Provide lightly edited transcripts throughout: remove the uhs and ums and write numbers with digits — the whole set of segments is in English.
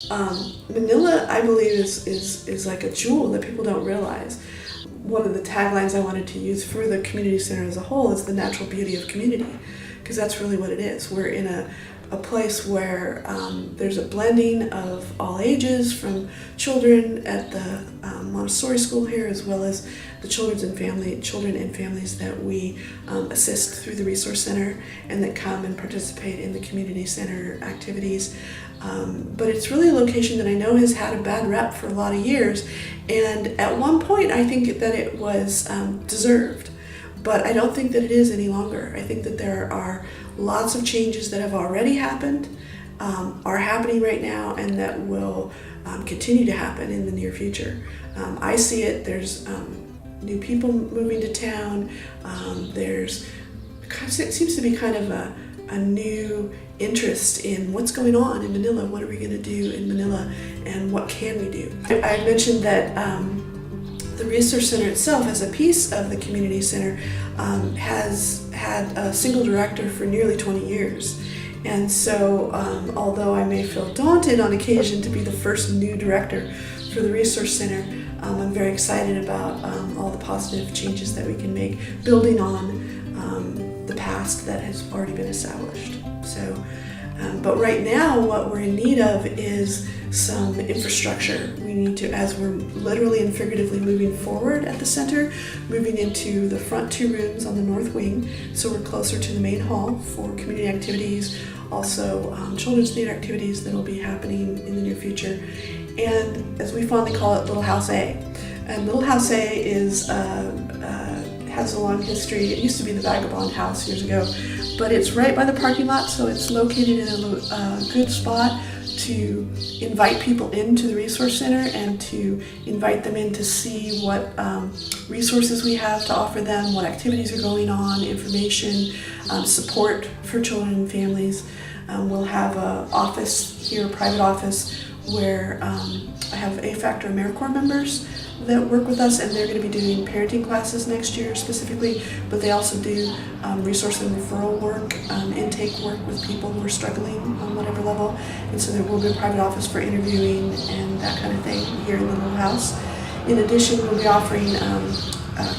Manila, I believe, is like a jewel that people don't realize. One of the taglines I wanted to use for the community center as a whole is the natural beauty of community, because that's really what it is. We're in a place where there's a blending of all ages, from children at the Montessori school here, as well as the children and families that we assist through the Resource Center and that come and participate in the community center activities. But it's really a location that I know has had a bad rep for a lot of years, and at one point I think that it was deserved, but I don't think that it is any longer. I think that there are lots of changes that have already happened, are happening right now, and that will continue to happen in the near future. I see it. There's new people moving to town. It seems to be kind of a new interest in what's going on in Manila. What are we going to do in Manila, and what can we do? I mentioned that the Resource Center itself, as a piece of the community center, has had a single director for nearly 20 years. And so although I may feel daunted on occasion to be the first new director for the Resource Center, I'm very excited about all the positive changes that we can make, building on the past that has already been established. So, but right now what we're in need of is some infrastructure. We need to, as we're literally and figuratively moving forward at the center, moving into the front two rooms on the north wing, so we're closer to the main hall for community activities, also children's theater activities that will be happening in the near future, and as we fondly call it, Little House A. And Little House A has a long history. It used to be the Vagabond House years ago, but it's right by the parking lot, so it's located in a good spot to invite people into the Resource Center and to invite them in to see what resources we have to offer them, what activities are going on, information, support for children and families. We'll have an office here, a private office, where I have A-Factor AmeriCorps members that work with us, and they're going to be doing parenting classes next year specifically, but they also do resource and referral work, intake work with people who are struggling on whatever level, and so there will be a private office for interviewing and that kind of thing here in the Little House. In addition, we'll be offering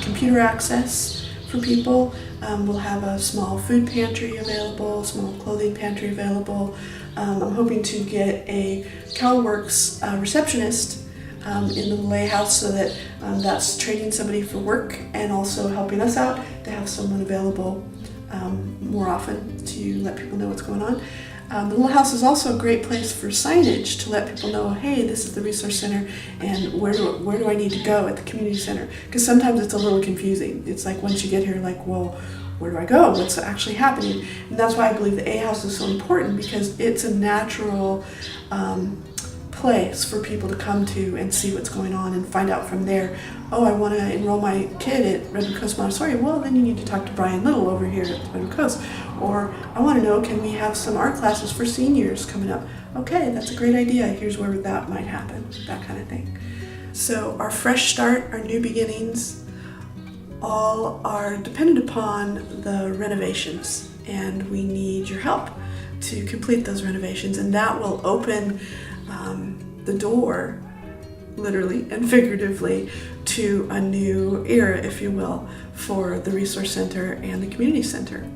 computer access for people. We'll have a small food pantry available, small clothing pantry available. I'm hoping to get a CalWorks receptionist in the Lay House, so that that's training somebody for work and also helping us out to have someone available more often to let people know what's going on. The Little House is also a great place for signage to let people know, hey, this is the Resource Center, and where do I need to go at the community center? Because sometimes it's a little confusing. It's like once you get here, like, well, where do I go? What's actually happening? And that's why I believe the A House is so important, because it's a natural place for people to come to and see what's going on and find out from there. Oh, I want to enroll my kid at Redwood Coast Montessori. Well, then you need to talk to Brian Little over here at Redwood Coast. Or I want to know, can we have some art classes for seniors coming up? Okay, that's a great idea. Here's where that might happen, that kind of thing. So our fresh start, our new beginnings, all are dependent upon the renovations, and we need your help to complete those renovations, and that will open the door, literally and figuratively, to a new era, if you will, for the Resource Center and the Community Center,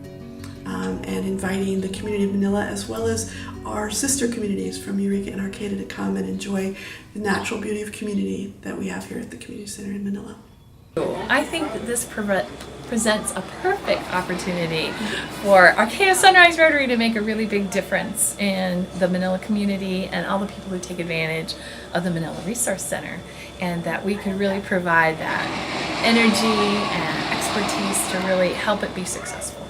and inviting the community of Manila as well as our sister communities from Eureka and Arcata to come and enjoy the natural beauty of community that we have here at the Community Center in Manila. I think that this presents a perfect opportunity for Arcata Sunrise Rotary to make a really big difference in the Manila community and all the people who take advantage of the Manila Resource Center, and that we could really provide that energy and expertise to really help it be successful.